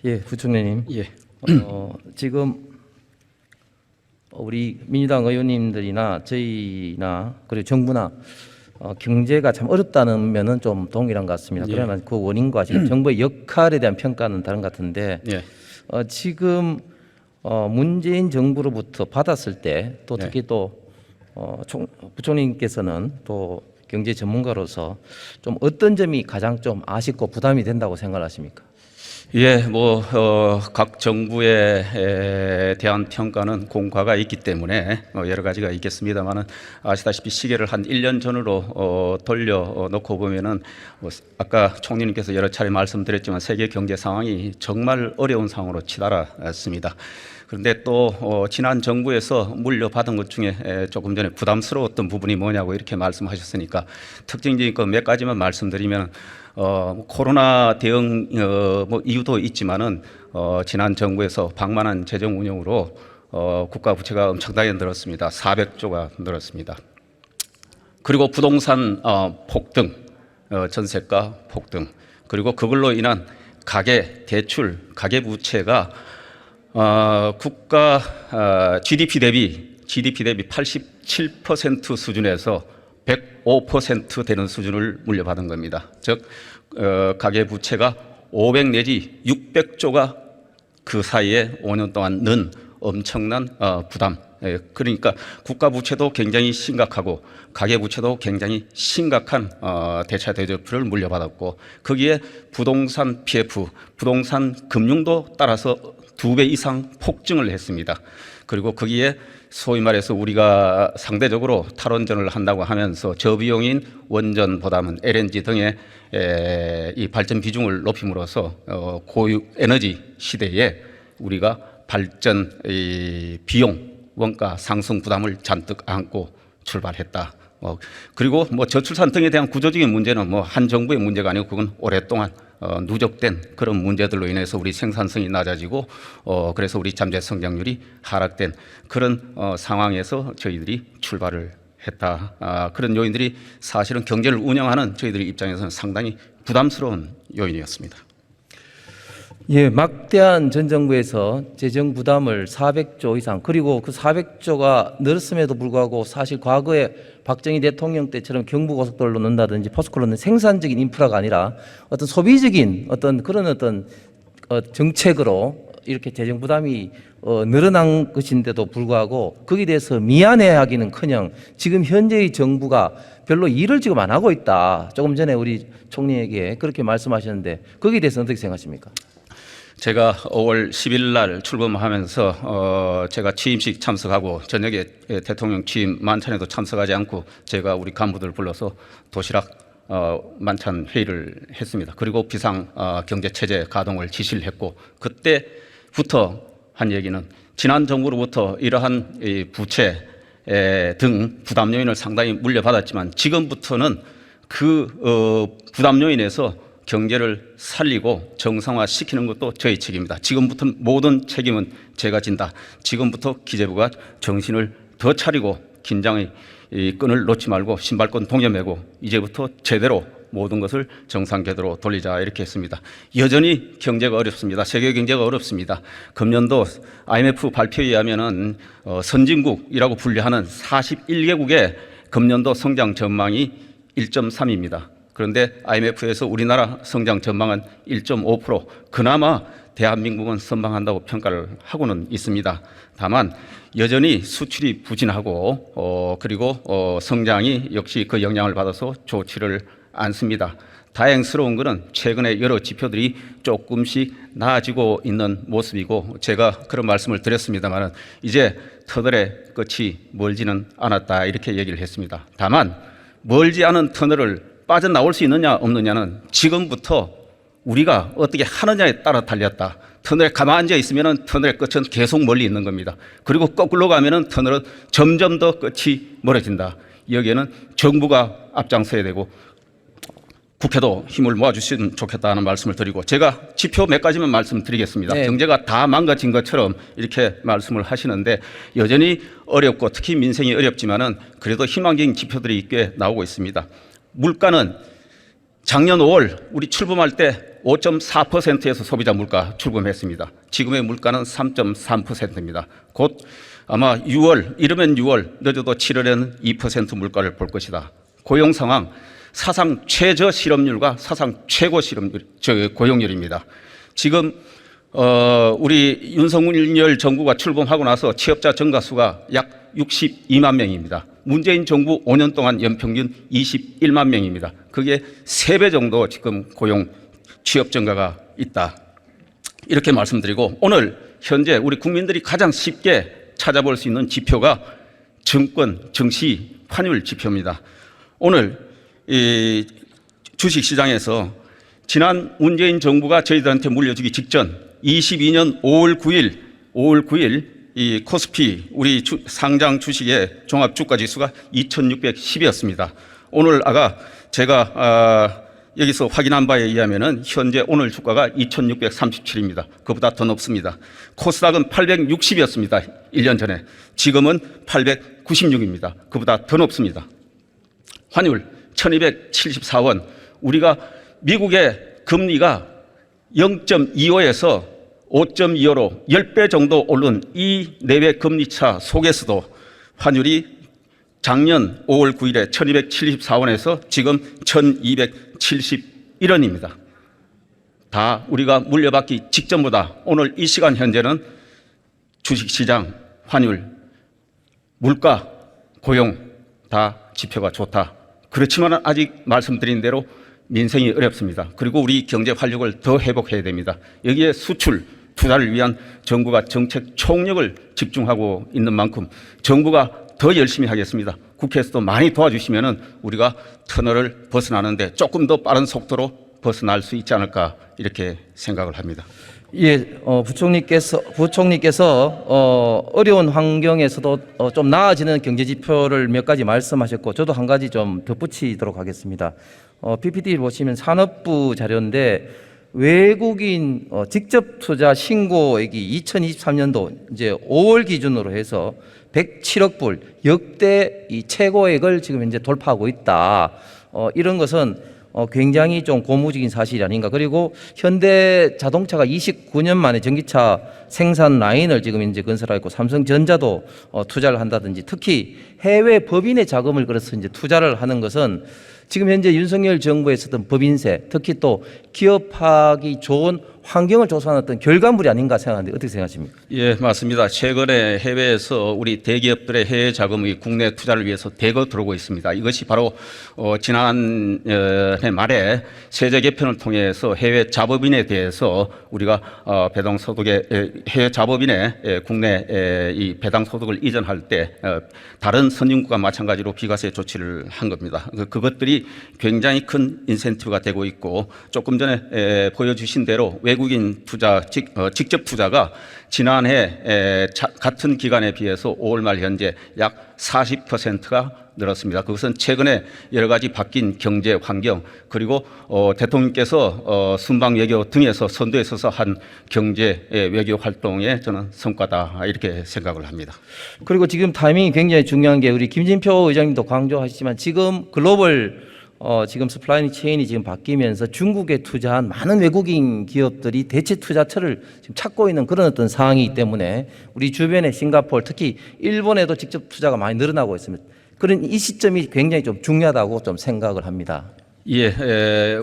예, 부총리님. 예. 지금 우리 민주당 의원님들이나 저희나 그리고 정부나 경제가 참 어렵다는 면은 좀 동일한 것 같습니다. 예. 그러나 그 원인과 지금 정부의 역할에 대한 평가는 다른 것 같은데 예. 지금 문재인 정부로부터 받았을 때 또 특히 또 부총리님께서는 또 경제 전문가로서 좀 어떤 점이 가장 좀 아쉽고 부담이 된다고 생각하십니까? 예, 각 정부에 대한 평가는 공과가 있기 때문에 여러 가지가 있겠습니다만은 아시다시피 시계를 한 1년 전으로 돌려 놓고 보면은 아까 총리님께서 여러 차례 말씀드렸지만 세계 경제 상황이 정말 어려운 상황으로 치달았습니다. 그런데 또 지난 정부에서 물려받은 것 중에 조금 전에 부담스러웠던 부분이 뭐냐고 이렇게 말씀하셨으니까 특징적인 거 몇 가지만 말씀드리면 코로나 대응 이유도 있지만은 지난 정부에서 방만한 재정 운영으로 국가 부채가 엄청나게 늘었습니다. 400조가 늘었습니다. 그리고 부동산 폭등, 전세가 폭등, 그리고 그걸로 인한 가계 대출, 가계 부채가 국가 GDP 대비 87% 수준에서 105% 되는 수준을 물려받은 겁니다. 즉 가계 부채가 500 내지 600조가 그 사이에 5년 동안 는 엄청난 부담. 그러니까 국가 부채도 굉장히 심각하고 가계 부채도 굉장히 심각한 대차 대조표를 물려받았고 거기에 부동산 PF, 부동산 금융도 따라서 2배 이상 폭증을 했습니다. 그리고 거기에 소위 말해서 우리가 상대적으로 탈원전을 한다고 하면서 저비용인 원전보다는 LNG 등의 이 발전 비중을 높임으로써 고유 에너지 시대에 우리가 발전 비용 원가 상승 부담을 잔뜩 안고 출발했다. 그리고 저출산 등에 대한 구조적인 문제는 한 정부의 문제가 아니고 그건 오랫동안 누적된 그런 문제들로 인해서 우리 생산성이 낮아지고 그래서 우리 잠재 성장률이 하락된 그런 상황에서 저희들이 출발을 했다. 그런 요인들이 사실은 경제를 운영하는 저희들의 입장에서는 상당히 부담스러운 요인이었습니다. 예, 막대한 전 정부에서 재정 부담을 400조 이상 그리고 그 400조가 늘었음에도 불구하고 사실 과거에 박정희 대통령 때처럼 경부고속도로로 넣는다든지 포스코로 넣는 생산적인 인프라가 아니라 어떤 소비적인 어떤 그런 어떤 정책으로 이렇게 재정 부담이 늘어난 것인데도 불구하고 거기에 대해서 미안해하기는커녕 지금 현재의 정부가 별로 일을 지금 안 하고 있다. 조금 전에 우리 총리에게 그렇게 말씀하셨는데 거기에 대해서 어떻게 생각하십니까? 제가 5월 10일 날 출범하면서 제가 취임식 참석하고 저녁에 대통령 취임 만찬에도 참석하지 않고 제가 우리 간부들 불러서 도시락 만찬 회의를 했습니다. 그리고 비상 경제 체제 가동을 지시를 했고 그때부터 한 얘기는 지난 정부로부터 이러한 부채 등 부담 요인을 상당히 물려받았지만 지금부터는 그 부담 요인에서 경제를 살리고 정상화시키는 것도 저희 책임입니다. 지금부터 모든 책임은 제가 진다. 지금부터 기재부가 정신을 더 차리고 긴장의 끈을 놓지 말고 신발끈 동여매고 이제부터 제대로 모든 것을 정상 궤도로 돌리자 이렇게 했습니다. 여전히 경제가 어렵습니다. 세계 경제가 어렵습니다. 금년도 IMF 발표에 의하면은 선진국이라고 분류하는 41개국의 금년도 성장 전망이 1.3입니다. 그런데 IMF에서 우리나라 성장 전망은 1.5%, 그나마 대한민국은 선방한다고 평가를 하고는 있습니다. 다만 여전히 수출이 부진하고 그리고 성장이 역시 그 영향을 받아서 좋지를 않습니다. 다행스러운 것은 최근에 여러 지표들이 조금씩 나아지고 있는 모습이고 제가 그런 말씀을 드렸습니다만 이제 터널의 끝이 멀지는 않았다 이렇게 얘기를 했습니다. 다만 멀지 않은 터널을 빠져나올 수 있느냐 없느냐는 지금부터 우리가 어떻게 하느냐에 따라 달렸다. 터널에 가만히 앉아 있으면 터널의 끝은 계속 멀리 있는 겁니다. 그리고 거꾸로 가면 터널은 점점 더 끝이 멀어진다. 여기에는 정부가 앞장서야 되고 국회도 힘을 모아주시면 좋겠다는 말씀을 드리고 제가 지표 몇 가지만 말씀드리겠습니다. 네. 경제가 다 망가진 것처럼 이렇게 말씀을 하시는데 여전히 어렵고 특히 민생이 어렵지만은 그래도 희망적인 지표들이 꽤 나오고 있습니다. 물가는 작년 5월 우리 출범할 때 5.4%에서 소비자 물가 출범했습니다. 지금의 물가는 3.3%입니다. 곧 아마 6월, 이르면 6월, 늦어도 7월에는 2% 물가를 볼 것이다. 고용 상황, 사상 최저 실업률과 사상 최고 고용률입니다. 지금 우리 윤석열 정부가 출범하고 나서 취업자 증가 수가 약 62만 명입니다. 문재인 정부 5년 동안 연평균 21만 명입니다. 그게 3배 정도 지금 고용 취업 증가가 있다. 이렇게 말씀드리고, 오늘 현재 우리 국민들이 가장 쉽게 찾아볼 수 있는 지표가 증권, 증시, 환율 지표입니다. 오늘 이 주식시장에서 지난 문재인 정부가 저희들한테 물려주기 직전 22년 5월 9일 이 코스피 우리 상장 주식의 종합주가지수가 2,610이었습니다. 오늘 제가 여기서 확인한 바에 의하면은 현재 오늘 주가가 2,637입니다. 그보다 더 높습니다. 코스닥은 860이었습니다. 1년 전에. 지금은 896입니다. 그보다 더 높습니다. 환율 1,274원. 우리가 미국의 금리가 0.25에서 5.25로 10배 정도 오른 이 내외 금리차 속에서도 환율이 작년 5월 9일에 1,274원에서 지금 1,271원입니다. 다 우리가 물려받기 직전보다 오늘 이 시간 현재는 주식시장, 환율, 물가, 고용 다 지표가 좋다. 그렇지만 아직 말씀드린 대로 민생이 어렵습니다. 그리고 우리 경제 활력을 더 회복해야 됩니다. 여기에 수출, 투자를 위한 정부가 정책 총력을 집중하고 있는 만큼 정부가 더 열심히 하겠습니다. 국회에서도 많이 도와주시면은 우리가 터널을 벗어나는데 조금 더 빠른 속도로 벗어날 수 있지 않을까 이렇게 생각을 합니다. 예, 부총리께서 어려운 환경에서도 좀 나아지는 경제 지표를 몇 가지 말씀하셨고, 저도 한 가지 좀 덧붙이도록 하겠습니다. PPT 보시면 산업부 자료인데 외국인 직접 투자 신고액이 2023년도 이제 5월 기준으로 해서 107억 불 역대 이 최고액을 지금 현재 돌파하고 있다. 이런 것은 굉장히 좀 고무적인 사실이 아닌가. 그리고 현대 자동차가 29년 만에 전기차 생산 라인을 지금 이제 건설하고 있고, 삼성전자도 투자를 한다든지, 특히 해외 법인의 자금을 걸어서 이제 투자를 하는 것은 지금 현재 윤석열 정부에 있었던 법인세, 특히 또 기업하기 좋은 환경을 조성하는 어떤 결과물이 아닌가 생각하는데 어떻게 생각하십니까? 예, 맞습니다. 최근에 해외에서 우리 대기업들의 해외 자금이 국내 투자를 위해서 대거 들어오고 있습니다. 이것이 바로 지난해 말에 세제 개편을 통해서 해외 자법인에 대해서 우리가 배당 소득의 해외 자법인의 국내 이 배당 소득을 이전할 때 다른 선진국과 마찬가지로 비과세 조치를 한 겁니다. 그것들이 굉장히 큰 인센티브가 되고 있고, 조금 전에 보여주신 대로 외국인 투자, 직접 투자가 지난해 같은 기간에 비해서 5월 말 현재 약 40%가 늘었습니다. 그것은 최근에 여러 가지 바뀐 경제 환경, 그리고 대통령께서 순방 외교 등에서 선두에 서서 한 경제 외교 활동의 저는 성과다 이렇게 생각을 합니다. 그리고 지금 타이밍이 굉장히 중요한 게, 우리 김진표 의장님도 강조하시지만 지금 글로벌 지금 서플라이 체인이 지금 바뀌면서 중국에 투자한 많은 외국인 기업들이 대체 투자처를 지금 찾고 있는 그런 어떤 상황이기 때문에 우리 주변의 싱가포르, 특히 일본에도 직접 투자가 많이 늘어나고 있습니다. 그런 이 시점이 굉장히 좀 중요하다고 좀 생각을 합니다. 예,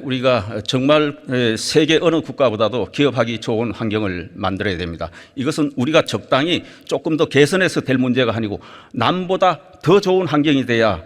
우리가 정말 세계 어느 국가보다도 기업하기 좋은 환경을 만들어야 됩니다. 이것은 우리가 적당히 조금 더 개선해서 될 문제가 아니고, 남보다 더 좋은 환경이 돼야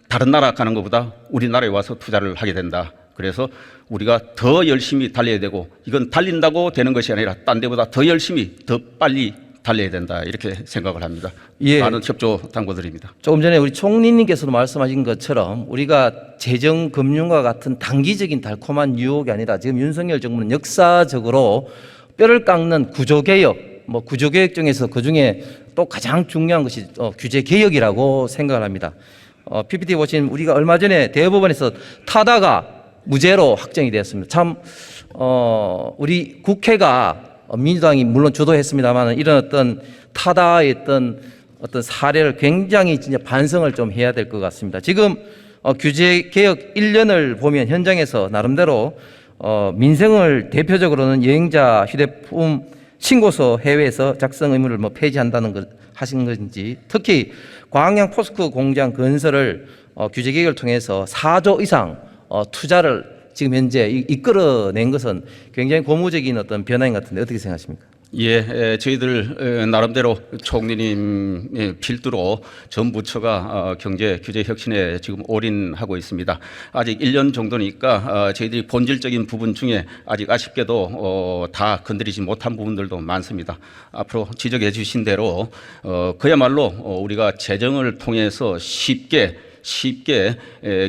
다른 나라 가는 것보다 우리나라에 와서 투자를 하게 된다. 그래서 우리가 더 열심히 달려야 되고, 이건 달린다고 되는 것이 아니라 딴 데보다 더 열심히, 더 빨리 달려야 된다 이렇게 생각을 합니다. 예. 많은 협조 당부드립니다. 조금 전에 우리 총리님께서도 말씀하신 것처럼 우리가 재정 금융과 같은 단기적인 달콤한 유혹이 아니라 지금 윤석열 정부는 역사적으로 뼈를 깎는 구조개혁, 구조개혁 중에서 그중에 또 가장 중요한 것이 규제개혁이라고 생각을 합니다. PPT 보시면 우리가 얼마 전에 대법원에서 타다가 무죄로 확정이 되었습니다. 참 우리 국회가 민주당이 물론 주도했습니다만 이런 어떤 타다의 어떤 사례를 굉장히 진짜 반성을 좀 해야 될 것 같습니다. 지금 규제 개혁 1년을 보면 현장에서 나름대로 민생을 대표적으로는 여행자 휴대폰 신고서 해외에서 작성 의무를 뭐 폐지한다는 걸 하신 건지, 특히 광양 포스코 공장 건설을 규제 개혁을 통해서 4조 이상 투자를 지금 현재 이끌어낸 것은 굉장히 고무적인 어떤 변화인 것 같은데 어떻게 생각하십니까? 예, 저희들 나름대로 총리님 필두로 전 부처가 경제 규제 혁신에 지금 올인하고 있습니다. 아직 1년 정도니까 저희들이 본질적인 부분 중에 아직 아쉽게도 다 건드리지 못한 부분들도 많습니다. 앞으로 지적해 주신 대로 그야말로 우리가 재정을 통해서 쉽게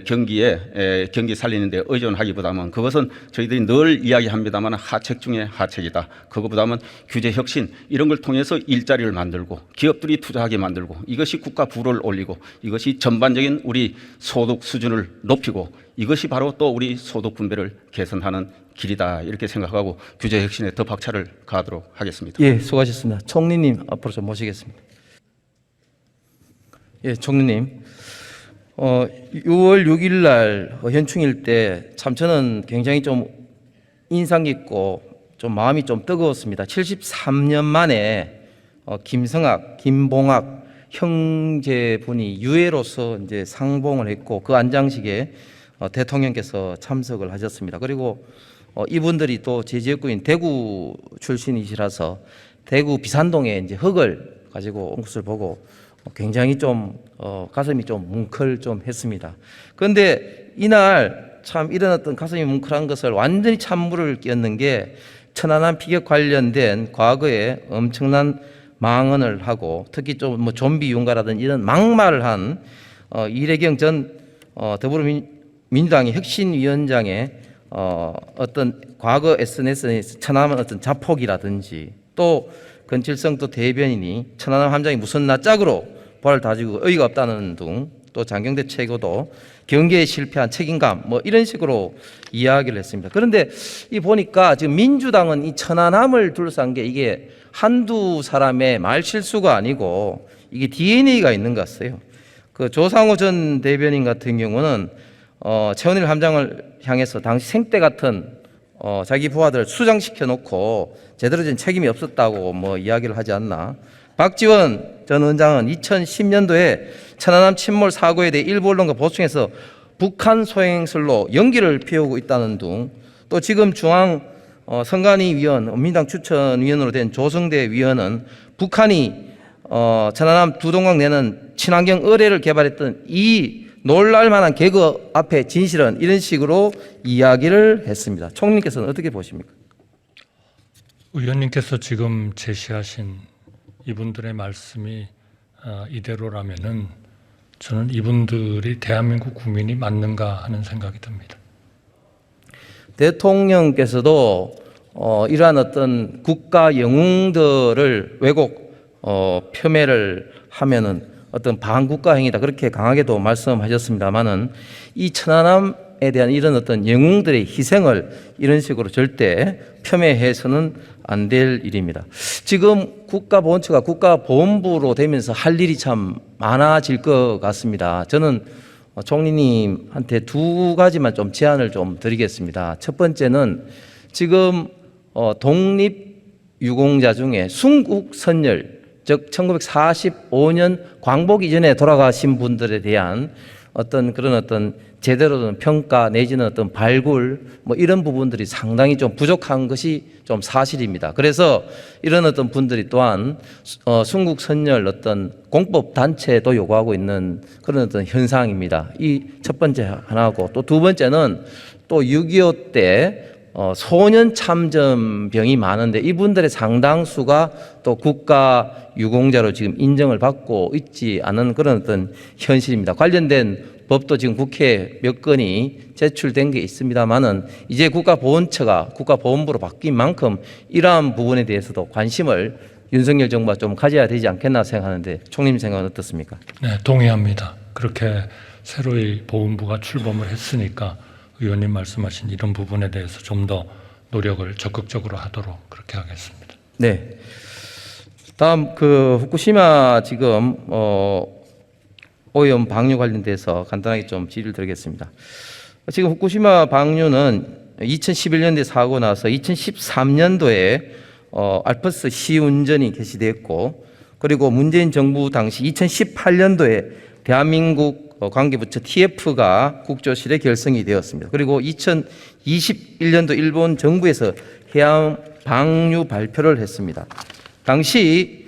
경기 살리는데 의존하기보다는, 그것은 저희들이 늘 이야기합니다만 하책 중에 하책이다. 그것보다는 규제 혁신 이런 걸 통해서 일자리를 만들고 기업들이 투자하게 만들고, 이것이 국가 부를 올리고, 이것이 전반적인 우리 소득 수준을 높이고, 이것이 바로 또 우리 소득 분배를 개선하는 길이다, 이렇게 생각하고 규제 혁신에 더 박차를 가하도록 하겠습니다. 예, 수고하셨습니다. 총리님 앞으로 좀 모시겠습니다. 예, 총리님. 6월 6일 날 현충일 때 참 저는 굉장히 좀 인상 깊고 좀 마음이 좀 뜨거웠습니다. 73년 만에 김성학, 김봉학 형제분이 유해로서 이제 상봉을 했고, 그 안장식에 대통령께서 참석을 하셨습니다. 그리고 이분들이 또 제 지역구인 대구 출신이시라서 대구 비산동에 이제 흙을 가지고 온 것을 보고 굉장히 좀 가슴이 좀 뭉클 좀 했습니다. 그런데 이날 참 이런 어떤 가슴이 뭉클한 것을 완전히 찬물을 끼얹는 게 천안함 피격 관련된 과거에 엄청난 망언을 하고, 특히 좀 뭐 좀비 윤가라든지 이런 막말을 한 이래경 전 더불어민주당의 혁신위원장의 어떤 과거 SNS에서 천안함은 어떤 자폭이라든지, 또 건칠성 또 대변인이 천안함 함장이 무슨 낯짝으로 발을 다지고 의의가 없다는 등, 또 장경대 최고도 경계에 실패한 책임감 뭐 이런 식으로 이야기를 했습니다. 그런데 이 보니까 지금 민주당은 이 천안함을 둘러싼 게 이게 한두 사람의 말 실수가 아니고 이게 DNA가 있는 것 같아요. 그 조상호 전 대변인 같은 경우는 최원일 함장을 향해서 당시 생떼 같은 자기 부하들을 수장시켜 놓고 제대로 된 책임이 없었다고 뭐 이야기를 하지 않나. 박지원 전 원장은 2010년도에 천안함 침몰 사고에 대해 일부 언론과 보충해서 북한 소행설로 연기를 피우고 있다는 등, 또 지금 중앙 선관위 위원, 민당 추천위원으로 된 조성대 위원은 북한이 천안함 두동강 내는 친환경 어뢰를 개발했던 이 놀랄만한 개그 앞에 진실은, 이런 식으로 이야기를 했습니다. 총리께서는 어떻게 보십니까? 의원님께서 지금 제시하신 이분들의 말씀이 이대로라면은 저는 이분들이 대한민국 국민이 맞는가 하는 생각이 듭니다. 대통령께서도 이러한 어떤 국가 영웅들을 왜곡 폄훼를 하면은 어떤 반국가 행위다, 그렇게 강하게도 말씀하셨습니다만은 이 천안함에 대한 이런 어떤 영웅들의 희생을 이런 식으로 절대 폄훼해서는 안 될 일입니다. 지금 국가보훈처가 국가보훈부로 되면서 할 일이 참 많아질 것 같습니다. 저는 총리님한테 두 가지만 좀 제안을 좀 드리겠습니다. 첫 번째는 지금 독립유공자 중에 순국선열, 즉 1945년 광복 이전에 돌아가신 분들에 대한 어떤 그런 어떤 제대로 된 평가 내지는 어떤 발굴 뭐 이런 부분들이 상당히 좀 부족한 것이 좀 사실입니다. 그래서 이런 어떤 분들이 또한 순국선열 어떤 공법 단체도 요구하고 있는 그런 어떤 현상입니다. 이 첫 번째 하나고, 또 두 번째는 또 6.25 때 소년 참전병이 많은데 이분들의 상당수가 또 국가 유공자로 지금 인정을 받고 있지 않은 그런 어떤 현실입니다. 관련된 법도 지금 국회에 몇 건이 제출된 게 있습니다만은 이제 국가보훈처가 국가보훈부로 바뀐 만큼 이러한 부분에 대해서도 관심을 윤석열 정부가 좀 가져야 되지 않겠나 생각하는데 총리님 생각은 어떻습니까? 네, 동의합니다. 그렇게 새로이 보훈부가 출범을 했으니까 의원님 말씀하신 이런 부분에 대해서 좀 더 노력을 적극적으로 하도록 그렇게 하겠습니다. 네. 다음 후쿠시마 지금 오염 방류 관련돼서 간단하게 좀 질의를 드리겠습니다. 지금 후쿠시마 방류는 2011년도에 사고 나서 2013년도에 알프스 시운전이 개시됐고, 그리고 문재인 정부 당시 2018년도에 대한민국 관계부처 TF가 국조실에 결성이 되었습니다. 그리고 2021년도 일본 정부에서 해양 방류 발표를 했습니다. 당시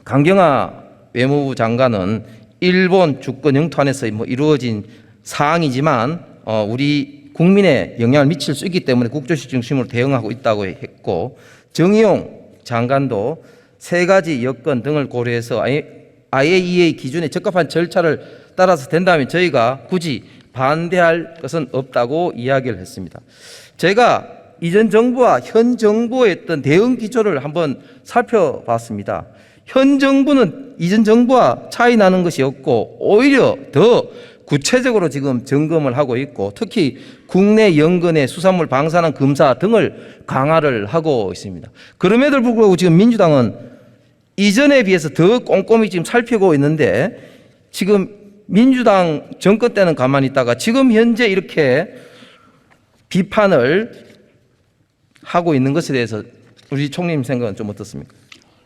강경화 외무부 장관은 일본 주권 영토 안에서 이루어진 사항이지만 우리 국민에 영향을 미칠 수 있기 때문에 국조실 중심으로 대응하고 있다고 했고, 정의용 장관도 세 가지 여건 등을 고려해서 IAEA 기준에 적합한 절차를 따라서 된다면 저희가 굳이 반대할 것은 없다고 이야기를 했습니다. 제가 이전 정부와 현 정부의 어떤 대응 기조를 한번 살펴봤습니다. 현 정부는 이전 정부와 차이 나는 것이 없고 오히려 더 구체적으로 지금 점검을 하고 있고, 특히 국내 연근의 수산물 방사능 검사 등을 강화를 하고 있습니다. 그럼에도 불구하고 지금 민주당은 이전에 비해서 더 꼼꼼히 지금 살피고 있는데, 지금 민주당 정권 때는 가만히 있다가 지금 현재 이렇게 비판을 하고 있는 것에 대해서 우리 총리님 생각은 좀 어떻습니까?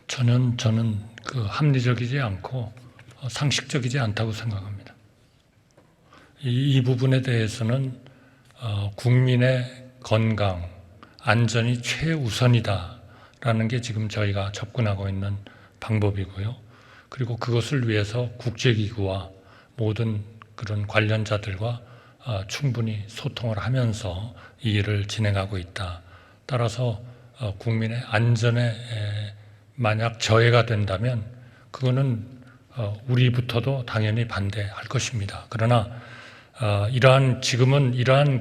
저는 그 합리적이지 않고 상식적이지 않다고 생각합니다. 이 부분에 대해서는 국민의 건강, 안전이 최우선이다라는 게 지금 저희가 접근하고 있는 방법이고요. 그리고 그것을 위해서 국제기구와 모든 그런 관련자들과 충분히 소통을 하면서 이 일을 진행하고 있다. 따라서 국민의 안전에 만약 저해가 된다면 그거는 우리부터도 당연히 반대할 것입니다. 그러나 지금은 이러한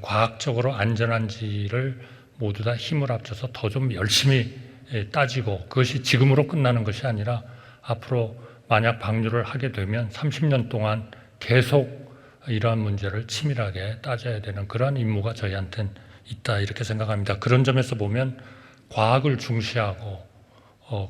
과학적으로 안전한지를 모두 다 힘을 합쳐서 더 좀 열심히 따지고, 그것이 지금으로 끝나는 것이 아니라 앞으로 만약 방류를 하게 되면 30년 동안 계속 이러한 문제를 치밀하게 따져야 되는 그러한 임무가 저희한테는 있다, 이렇게 생각합니다. 그런 점에서 보면 과학을 중시하고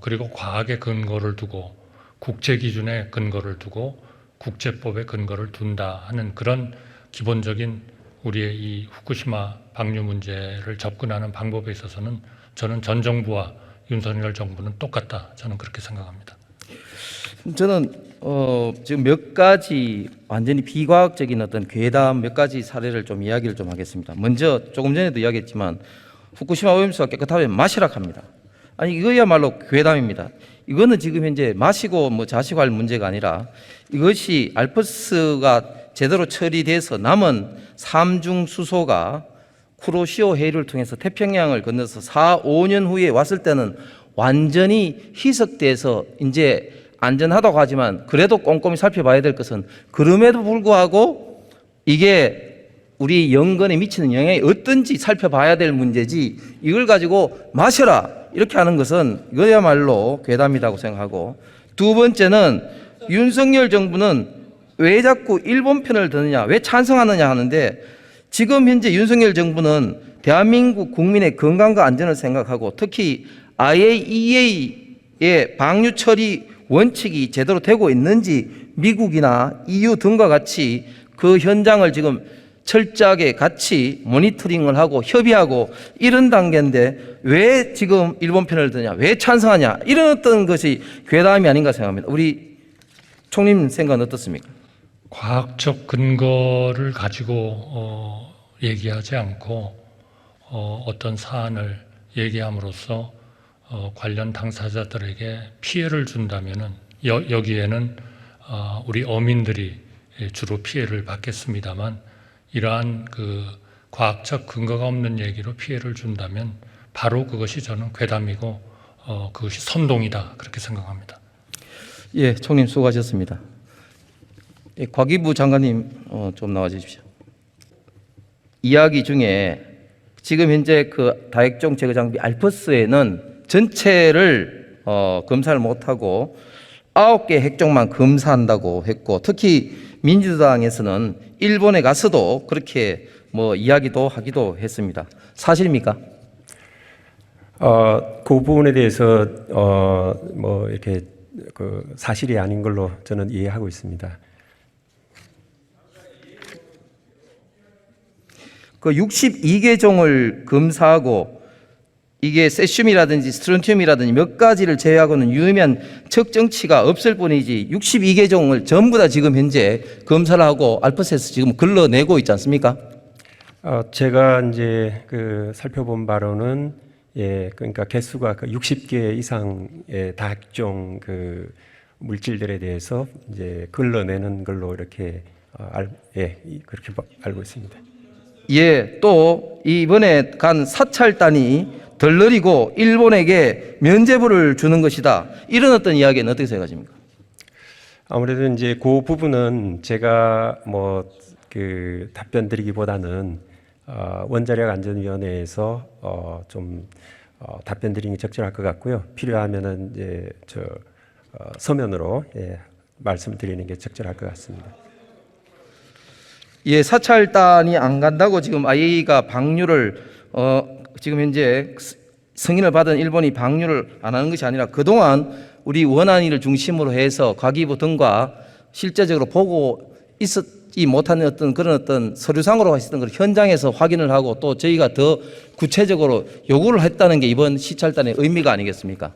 그리고 과학의 근거를 두고 국제 기준의 근거를 두고 국제법의 근거를 둔다 하는 그런 기본적인 우리의 이 후쿠시마 방류 문제를 접근하는 방법에 있어서는 저는 전 정부와 윤석열 정부는 똑같다, 저는 그렇게 생각합니다. 저는 지금 몇 가지 완전히 비과학적인 어떤 괴담 몇 가지 사례를 좀 이야기를 좀 하겠습니다. 먼저 조금 전에도 이야기했지만 후쿠시마 오염수가 깨끗하면 마시라 합니다. 아니 이거야말로 괴담입니다. 이거는 지금 현재 마시고 자시고 할 문제가 아니라 이것이 알프스가 제대로 처리돼서 남은 삼중 수소가 쿠로시오 해류를 통해서 태평양을 건너서 4, 5년 후에 왔을 때는 완전히 희석돼서 이제 안전하다고 하지만 그래도 꼼꼼히 살펴봐야 될 것은, 그럼에도 불구하고 이게 우리 연건에 미치는 영향이 어떤지 살펴봐야 될 문제지, 이걸 가지고 마셔라 이렇게 하는 것은 이거야말로 괴담이라고 생각하고, 두 번째는 윤석열 정부는 왜 자꾸 일본 편을 드느냐, 왜 찬성하느냐 하는데, 지금 현재 윤석열 정부는 대한민국 국민의 건강과 안전을 생각하고 특히 IAEA의 방류 처리 원칙이 제대로 되고 있는지 미국이나 EU 등과 같이 그 현장을 지금 철저하게 같이 모니터링을 하고 협의하고 이런 단계인데 왜 지금 일본 편을 드냐, 왜 찬성하냐, 이런 어떤 것이 괴담이 아닌가 생각합니다. 우리 총리님 생각은 어떻습니까? 과학적 근거를 가지고 얘기하지 않고 어떤 사안을 얘기함으로써 관련 당사자들에게 피해를 준다면은 여기에는 우리 어민들이 주로 피해를 받겠습니다만, 이러한 그 과학적 근거가 없는 얘기로 피해를 준다면 바로 그것이 저는 괴담이고 그것이 선동이다, 그렇게 생각합니다. 예, 총님 수고하셨습니다. 예, 과기부 장관님 좀 나와 주십시오. 이야기 중에 지금 현재 그 다액종 제거 장비 알프스에는 전체를 검사를 못하고 9개 핵종만 검사한다고 했고, 특히 민주당에서는 일본에 가서도 그렇게 이야기도 하기도 했습니다. 사실입니까? 그 부분에 대해서 이렇게 그 사실이 아닌 걸로 저는 이해하고 있습니다. 그 62개 종을 검사하고 이게 세슘이라든지 스트론튬이라든지 몇 가지를 제외하고는 유의미한 측정치가 없을 뿐이지 62개 종을 전부 다 지금 현재 검사를 하고 알프스에서 지금 걸러내고 있지 않습니까? 제가 이제 그 살펴본 바로는 그러니까 개수가 그 60개 이상의 다학종 그 물질들에 대해서 이제 걸러내는 걸로 이렇게 그렇게 알고 있습니다. 예, 또 이번에 간 사찰단이 덜 느리고 일본에게 면죄부를 주는 것이다. 이런 어떤 이야기는 어떻게 생각하십니까? 아무래도 이제 그 부분은 제가 뭐 그 답변 드리기보다는 원자력 안전위원회에서 좀 답변 드리는 게 적절할 것 같고요. 필요하면은 이제 서면으로 말씀드리는 게 적절할 것 같습니다. 예, 사찰단이 안 간다고 지금 IAEA가 방류를 지금 현재 승인을 받은 일본이 방류를 안 하는 것이 아니라 그동안 우리 원안위를 중심으로 해서 과기부 등과 실제적으로 보고 있었지 못한 그런 어떤 서류상으로 있었던 걸 현장에서 확인을 하고 또 저희가 더 구체적으로 요구를 했다는 게 이번 시찰단의 의미가 아니겠습니까?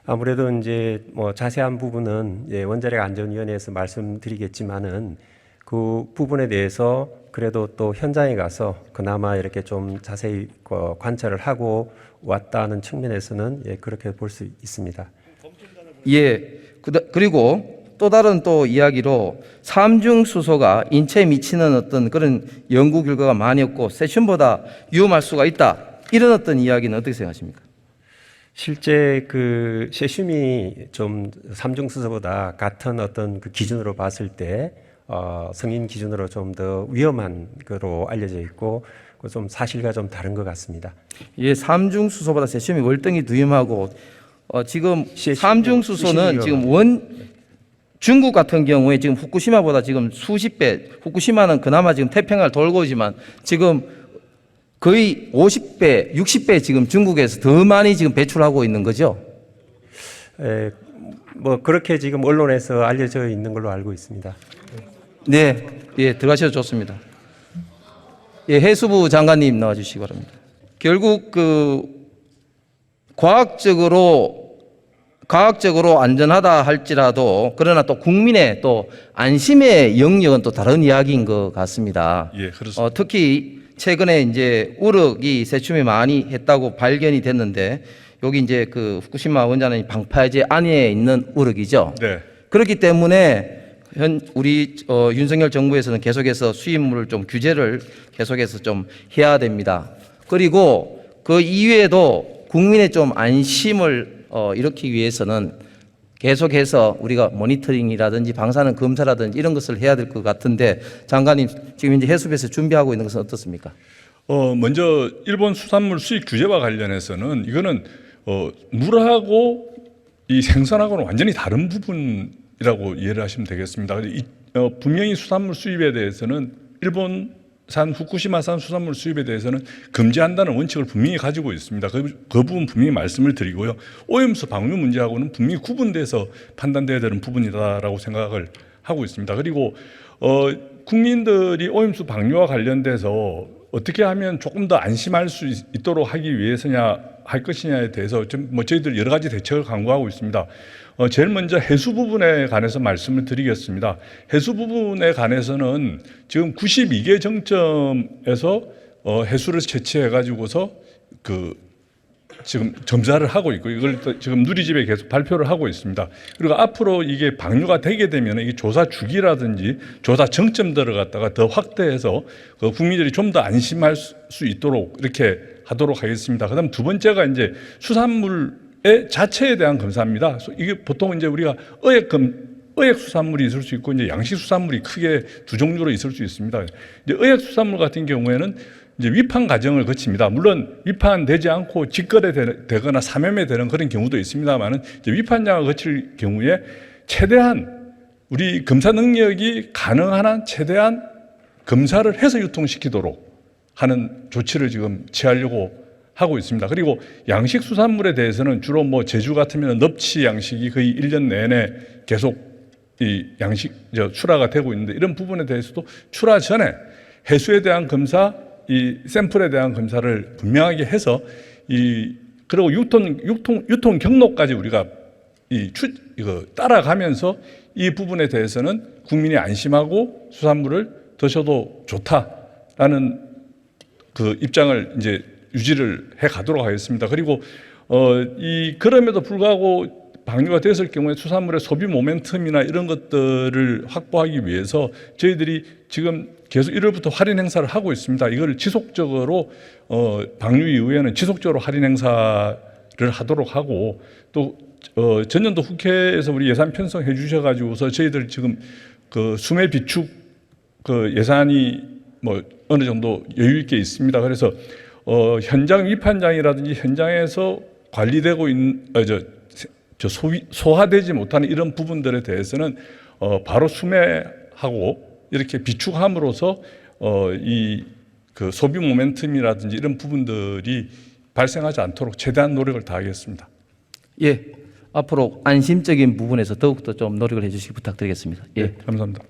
아무래도 이제 뭐 자세한 부분은 원자력 안전위원회에서 말씀드리겠지만은 그 부분에 대해서 그래도 또 현장에 가서 그나마 이렇게 좀 자세히 관찰을 하고 왔다는 측면에서는 그렇게 볼 수 있습니다. 예. 그리고 또 다른 또 이야기로 삼중수소가 인체에 미치는 어떤 그런 연구 결과가 많이 없고 세슘보다 위험할 수가 있다. 이런 어떤 이야기는 어떻게 생각하십니까? 실제 그 세슘이 좀 삼중수소보다 같은 어떤 그 기준으로 봤을 때 성인 기준으로 좀 더 위험한 거로 알려져 있고 좀 사실과 좀 다른 것 같습니다. 예, 삼중수소보다 세슘이 월등히 더 위험하고 지금 삼중수소는 지금 중국 같은 경우에 지금 후쿠시마보다 지금 수십 배, 후쿠시마는 그나마 지금 태평양을 돌고 있지만 지금 거의 50배, 60배 지금 중국에서 더 많이 지금 배출하고 있는 거죠. 뭐 그렇게 지금 언론에서 알려져 있는 걸로 알고 있습니다. 네, 예, 들어가셔도 좋습니다. 예, 해수부 장관님 나와주시기 바랍니다. 결국 그 과학적으로 안전하다 할지라도 그러나 또 국민의 또 안심의 영역은 또 다른 이야기인 것 같습니다. 예, 그렇습니다. 특히 최근에 이제 우럭이 세슘이 많이 했다고 발견이 됐는데 여기 이제 그 후쿠시마 원자는 방파제 안에 있는 우럭이죠. 네. 그렇기 때문에 우리 윤석열 정부에서는 계속해서 수입물을 좀 규제를 계속해서 좀 해야 됩니다. 그리고 그 이외에도 국민의 좀 안심을 일으키기 위해서는 계속해서 우리가 모니터링이라든지 방사능 검사라든지 이런 것을 해야 될 것 같은데 장관님 지금 이제 해수부에서 준비하고 있는 것은 어떻습니까? 먼저 일본 수산물 수입 규제와 관련해서는 이거는 물하고 이 생선하고는 완전히 다른 부분이라고 이해를 하시면 되겠습니다. 분명히 수산물 수입에 대해서는 일본산 후쿠시마산 수산물 수입에 대해서는 금지한다는 원칙을 분명히 가지고 있습니다. 그 부분 분명히 말씀을 드리고요. 오염수 방류 문제하고는 분명히 구분돼서 판단돼야 되는 부분이다라고 생각을 하고 있습니다. 그리고 국민들이 오염수 방류와 관련돼서 어떻게 하면 조금 더 안심할 수 있도록 하기 위해서냐 할 것이냐에 대해서 좀 저희들 여러 가지 대책을 강구하고 있습니다. 제일 먼저 해수 부분에 관해서 말씀을 드리겠습니다. 해수 부분에 관해서는 지금 92개 정점에서 해수를 채취해 가지고서 지금 점사를 하고 있고 이걸 또 지금 누리집에 계속 발표를 하고 있습니다. 그리고 앞으로 이게 방류가 되게 되면 이 조사 주기라든지 조사 정점들을 갖다가 더 확대해서 국민들이 좀 더 안심할 수 있도록 이렇게 하도록 하겠습니다. 그다음 두 번째가 이제 수산물의 자체에 대한 검사입니다. 이게 보통 이제 우리가 어획 수산물이 있을 수 있고 이제 양식 수산물이 크게 두 종류로 있을 수 있습니다. 이제 어획 수산물 같은 경우에는 이제 위판 과정을 거칩니다. 물론 위판되지 않고 직거래되거나 사매매되는 그런 경우도 있습니다만은 위판장을 거칠 경우에 최대한 우리 검사 능력이 가능한 한 최대한 검사를 해서 유통시키도록 하는 조치를 지금 취하려고 하고 있습니다. 그리고 양식 수산물에 대해서는 주로 뭐 제주 같으면 넙치 양식이 거의 1년 내내 계속 이 양식 출하가 되고 있는데 이런 부분에 대해서도 출하 전에 해수에 대한 검사, 이 샘플에 대한 검사를 분명하게 해서 그리고 유통 경로까지 우리가 이거 따라가면서 이 부분에 대해서는 국민이 안심하고 수산물을 드셔도 좋다라는 그 입장을 이제 유지를 해 가도록 하겠습니다. 그리고 그럼에도 불구하고 방류가 됐을 경우에 수산물의 소비 모멘텀이나 이런 것들을 확보하기 위해서 저희들이 지금 계속 1월부터 할인 행사를 하고 있습니다. 이걸 지속적으로 방류 이후에는 지속적으로 할인 행사를 하도록 하고 또 전년도 국회에서 우리 예산 편성해 주셔가지고서 저희들 지금 그 수매 비축 그 예산이 뭐 어느 정도 여유 있게 있습니다. 그래서 현장 위판장이라든지 현장에서 관리되고 있는 소화되지 못하는 이런 부분들에 대해서는 바로 수매하고 이렇게 비축함으로써 그 소비 모멘텀이라든지 이런 부분들이 발생하지 않도록 최대한 노력을 다하겠습니다. 예, 앞으로 안심적인 부분에서 더욱더 좀 노력을 해주시기 부탁드리겠습니다. 예. 감사합니다.